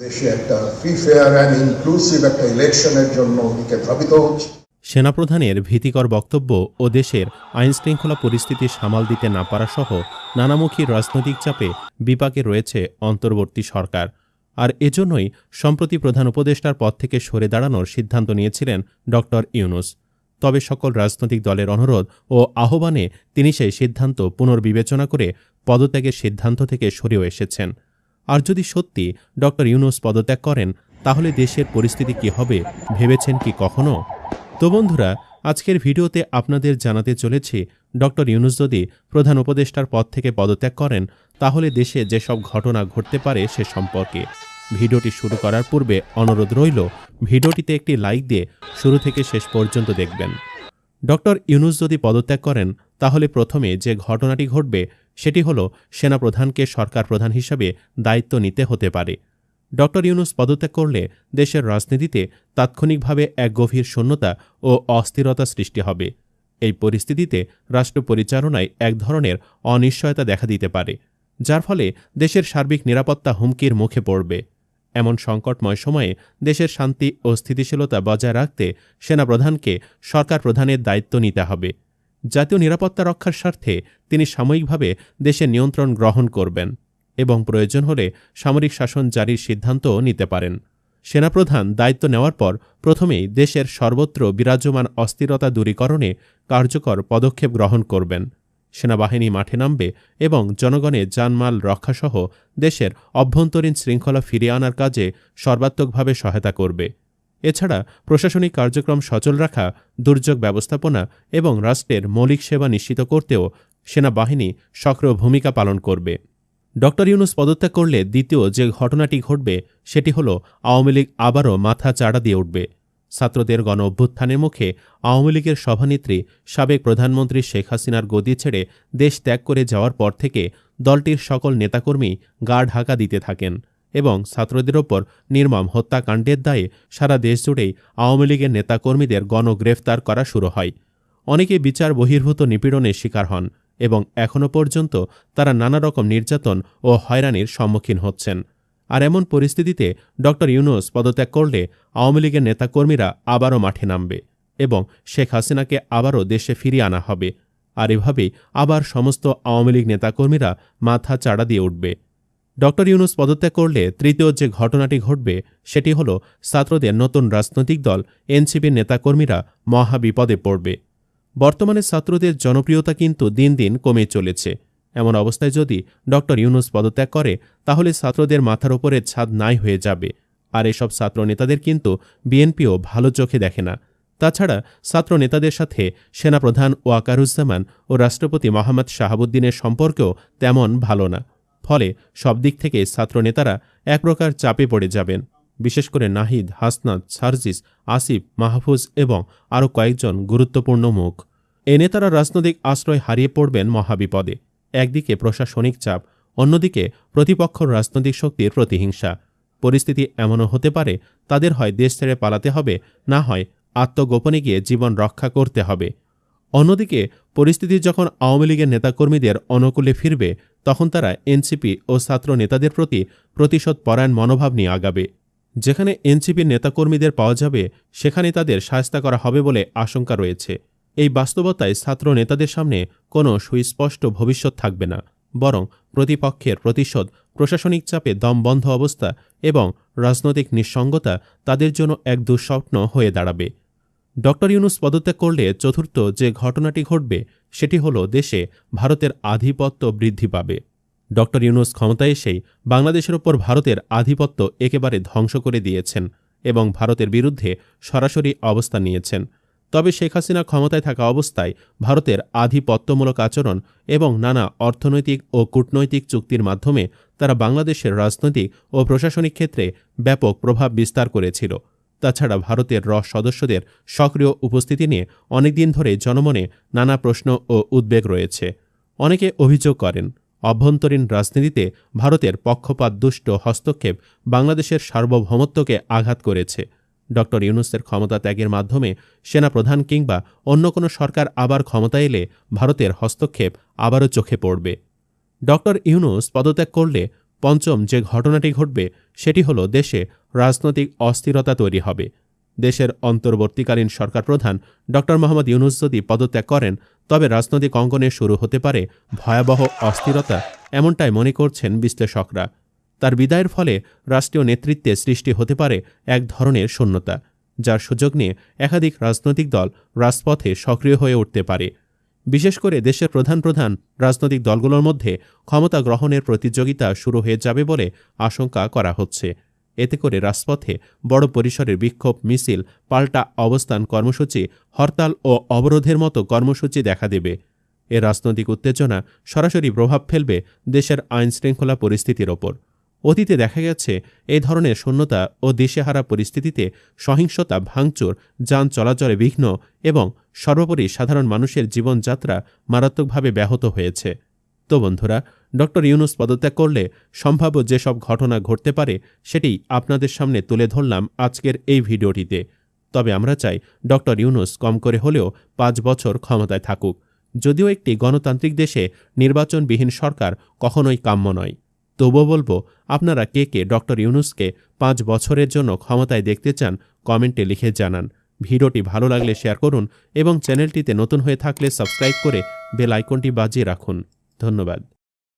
দেশে একটা free fair and inclusive একটা ইলেকশনের জন্য দিকে ধাবিত হচ্ছে। সেনাপ্রধানের ভীতিকর বক্তব্য ও দেশের আইনশৃঙ্খলা পরিস্থিতি সামাল দিতে না পারা সহ নানামুখী রাজনৈতিক চাপে বিপাকে রয়েছে অন্তর্বর্তী সরকার। আর এজন্যই সম্প্রতি প্রধান উপদেষ্টার পদ থেকে সরে দাঁড়ানোর সিদ্ধান্ত নিয়েছিলেন ড ইউনূস। তবে সকল রাজনৈতিক দলের অনুরোধ ও আহ্বানে তিনি সেই সিদ্ধান্ত পুনর্বিবেচনা করে পদত্যাগের সিদ্ধান্ত থেকে সরেও এসেছেন। আর যদি সত্যি ড ইউনূস পদত্যাগ করেন, তাহলে দেশের পরিস্থিতি কী হবে ভেবেছেন কি কখনো? তো বন্ধুরা, আজকের ভিডিওতে আপনাদের জানাতে চলেছি ড ইউনূস যদি প্রধান উপদেষ্টার পদ থেকে পদত্যাগ করেন, তাহলে দেশে যেসব ঘটনা ঘটতে পারে সে সম্পর্কে। ভিডিওটি শুরু করার পূর্বে অনুরোধ রইল, ভিডিওটিতে একটি লাইক দিয়ে শুরু থেকে শেষ পর্যন্ত দেখবেন। ড ইউনূস যদি পদত্যাগ করেন, তাহলে প্রথমে যে ঘটনাটি ঘটবে সেটি হল সেনাপ্রধানকে সরকার প্রধান হিসাবে দায়িত্ব নিতে হতে পারে। ড ইউনূস পদত্যাগ করলে দেশের রাজনীতিতে তাৎক্ষণিকভাবে এক গভীর শূন্যতা ও অস্থিরতা সৃষ্টি হবে। এই পরিস্থিতিতে রাষ্ট্র পরিচালনায় এক ধরনের অনিশ্চয়তা দেখা দিতে পারে, যার ফলে দেশের সার্বিক নিরাপত্তা হুমকির মুখে পড়বে। এমন সংকটময় সময়ে দেশের শান্তি ও স্থিতিশীলতা বজায় রাখতে সেনাপ্রধানকে সরকার প্রধানের দায়িত্ব নিতে হবে। জাতীয় নিরাপত্তা রক্ষার স্বার্থে তিনি সাময়িকভাবে দেশের নিয়ন্ত্রণ গ্রহণ করবেন এবং প্রয়োজন হলে সামরিক শাসন জারির সিদ্ধান্তও নিতে পারেন। সেনাপ্রধান দায়িত্ব নেওয়ার পর প্রথমেই দেশের সর্বত্র বিরাজমান অস্থিরতা দূরীকরণে কার্যকর পদক্ষেপ গ্রহণ করবেন। সেনাবাহিনী মাঠে নামবে এবং জনগণের জানমাল রক্ষাসহ দেশের অভ্যন্তরীণ শৃঙ্খলা ফিরিয়ে আনার কাজে সর্বাত্মকভাবে সহায়তা করবে। এছাড়া প্রশাসনিক কার্যক্রম সচল রাখা, দুর্যোগ ব্যবস্থাপনা এবং রাষ্ট্রের মৌলিক সেবা নিশ্চিত করতেও সেনাবাহিনী সক্রিয় ভূমিকা পালন করবে। ড ইউনূস পদত্যাগ করলে দ্বিতীয় যে ঘটনাটি ঘটবে সেটি হল আওয়ামী লীগ আবারও মাথা চাড়া দিয়ে উঠবে। ছাত্রদের গণ অভ্যুত্থানের মুখে আওয়ামী লীগের সভানেত্রী সাবেক প্রধানমন্ত্রী শেখ হাসিনার গদি ছেড়ে দেশ ত্যাগ করে যাওয়ার পর থেকে দলটির সকল নেতাকর্মী গা ঢাকা দিতে থাকেন এবং ছাত্রদের ওপর নির্মম হত্যাকাণ্ডের দায়ে সারা দেশ জুড়েই আওয়ামী লীগের নেতাকর্মীদের গণগ্রেফতার করা শুরু হয়। অনেকে বিচার বহির্ভূত নিপীড়নের শিকার হন এবং এখনও পর্যন্ত তারা নানা রকম নির্যাতন ও হয়রানির সম্মুখীন হচ্ছেন। আর এমন পরিস্থিতিতে ড ইউনূস পদত্যাগ করলে আওয়ামী লীগের নেতাকর্মীরা আবারও মাঠে নামবে এবং শেখ হাসিনাকে আবারও দেশে ফিরিয়ে আনা হবে। আর এভাবেই আবার সমস্ত আওয়ামী লীগ নেতাকর্মীরা মাথা চাড়া দিয়ে উঠবে। ড ইউনূস পদত্যাগ করলে তৃতীয় যে ঘটনাটি ঘটবে সেটি হল ছাত্রদের নতুন রাজনৈতিক দল এনসিপির নেতাকর্মীরা মহা বিপদে পড়বে। বর্তমানে ছাত্রদের জনপ্রিয়তা কিন্তু দিন দিন কমে চলেছে। এমন অবস্থায় যদি ড ইউনূস পদত্যাগ করে, তাহলে ছাত্রদের মাথার ওপরে ছাদ নাই হয়ে যাবে। আর এসব ছাত্র নেতাদের কিন্তু বিএনপিও ভালো চোখে দেখে না। তাছাড়া ছাত্র নেতাদের সাথে সেনাপ্রধান ওয়াকারুজ্জামান ও রাষ্ট্রপতি মোহাম্মদ শাহাবুদ্দিনের সম্পর্কেও তেমন ভালো না। ফলে সব দিক থেকে ছাত্র নেতারা এক প্রকার চাপে পড়ে যাবেন। বিশেষ করে নাহিদ, হাসনাত, সার্জিস, আসিফ, মাহফুজ এবং আরও কয়েকজন গুরুত্বপূর্ণ মুখ। এ নেতারা রাজনৈতিক আশ্রয় হারিয়ে পড়বেন মহাবিপদে। একদিকে প্রশাসনিক চাপ, অন্যদিকে প্রতিপক্ষ রাজনৈতিক শক্তির প্রতিহিংসা। পরিস্থিতি এমনও হতে পারে তাদের হয় দেশ ছেড়ে পালাতে হবে, না হয় আত্মগোপনে গিয়ে জীবন রক্ষা করতে হবে। অন্যদিকে পরিস্থিতি যখন আওয়ামী লীগের নেতাকর্মীদের অনুকূলে ফিরবে, তখন তারা এনসিপি ও ছাত্র নেতাদের প্রতি প্রতিশোধ পরায়ণ মনোভাব নিয়ে আগাবে। যেখানে এনসিপির নেতাকর্মীদের পাওয়া যাবে, সেখানে তাদের শায়েস্তা করা হবে বলে আশঙ্কা রয়েছে। এই বাস্তবতায় ছাত্র নেতাদের সামনে কোনো সুস্পষ্ট ভবিষ্যৎ থাকবে না, বরং প্রতিপক্ষের প্রতিশোধ, প্রশাসনিক চাপে দমবন্ধ অবস্থা এবং রাজনৈতিক নিঃসঙ্গতা তাদের জন্য এক দুঃস্বপ্ন হয়ে দাঁড়াবে। ড ইউনূস পদত্যাগ করলে চতুর্থ যে ঘটনাটি ঘটবে সেটি হল দেশে ভারতের আধিপত্য বৃদ্ধি পাবে। ড ইউনূস ক্ষমতায় এসেই বাংলাদেশের ওপর ভারতের আধিপত্য একেবারে ধ্বংস করে দিয়েছেন এবং ভারতের বিরুদ্ধে সরাসরি অবস্থান নিয়েছেন। তবে শেখ হাসিনা ক্ষমতায় থাকা অবস্থায় ভারতের আধিপত্যমূলক আচরণ এবং নানা অর্থনৈতিক ও কূটনৈতিক চুক্তির মাধ্যমে তারা বাংলাদেশের রাজনৈতিক ও প্রশাসনিক ক্ষেত্রে ব্যাপক প্রভাব বিস্তার করেছিল। তাছাড়া ভারতের সদস্যদের সক্রিয় উপস্থিতি নিয়ে অনেকদিন ধরে জনমনে নানা প্রশ্ন ও উদ্বেগ রয়েছে। অনেকে অভিযোগ করেন, অভ্যন্তরীণ রাজনীতিতে ভারতের পক্ষপাতদুষ্ট হস্তক্ষেপ বাংলাদেশের সার্বভৌমত্বকে আঘাত করেছে। ড ইউনূসের ক্ষমতা ত্যাগের মাধ্যমে সেনাপ্রধান কিংবা অন্য কোনো সরকার আবার ক্ষমতায় এলে ভারতের হস্তক্ষেপ আবারও চোখে পড়বে। ড ইউনূস পদত্যাগ করলে পঞ্চম যে ঘটনাটি ঘটবে সেটি হলো দেশে রাজনৈতিক অস্থিরতা তৈরি হবে। দেশের অন্তর্বর্তীকালীন সরকার প্রধান ড. মোহাম্মদ ইউনূস যদি পদত্যাগ করেন, তবে রাজনৈতিক অঙ্গনে শুরু হতে পারে ভয়াবহ অস্থিরতা, এমনটাই মনে করছেন বিশ্লেষকরা। তার বিদায়ের ফলে রাষ্ট্রীয় নেতৃত্বে সৃষ্টি হতে পারে এক ধরনের শূন্যতা, যার সুযোগ নিয়ে একাধিক রাজনৈতিক দল রাজপথে সক্রিয় হয়ে উঠতে পারে। বিশেষ করে দেশের প্রধান প্রধান রাজনৈতিক দলগুলোর মধ্যে ক্ষমতা গ্রহণের প্রতিযোগিতা শুরু হয়ে যাবে বলে আশঙ্কা করা হচ্ছে। এতে করে রাজপথে বড় পরিসরের বিক্ষোভ মিছিল, পাল্টা অবস্থান কর্মসূচি, হরতাল ও অবরোধের মতো কর্মসূচি দেখা দেবে। এ রাজনৈতিক উত্তেজনা সরাসরি প্রভাব ফেলবে দেশের আইনশৃঙ্খলা পরিস্থিতির ওপর। অতীতে দেখা গেছে এই ধরনের শূন্যতা ও দিশেহারা পরিস্থিতিতে সহিংসতা, ভাঙচুর, যান চলাচলে বিঘ্ন এবং সর্বোপরি সাধারণ মানুষের জীবনযাত্রা মারাত্মকভাবে ব্যাহত হয়েছে। তো বন্ধুরা, ড. ইউনূস পদত্যাগ করলে সম্ভাব্য যেসব ঘটনা ঘটতে পারে সেটি আপনাদের সামনে তুলে ধরলাম আজকের এই ভিডিওটিতে। তবে আমরা চাই ড. ইউনূস কম করে হলেও 5 বছর ক্ষমতায় থাকুক। যদিও একটি গণতান্ত্রিক দেশে নির্বাচনবিহীন সরকার কখনোই কাম্য নয়। তবুও বলবো, আপনারা কে কে ড. ইউনূসকে 5 বছরের জন্য ক্ষমতায় দেখতে চান কমেন্টে লিখে জানান। ভিডিওটি ভালো লাগলে শেয়ার করুন এবং চ্যানেলটিতে নতুন হয়ে থাকলে সাবস্ক্রাইব করে বেল আইকনটি বাজিয়ে রাখুন। ধন্যবাদ।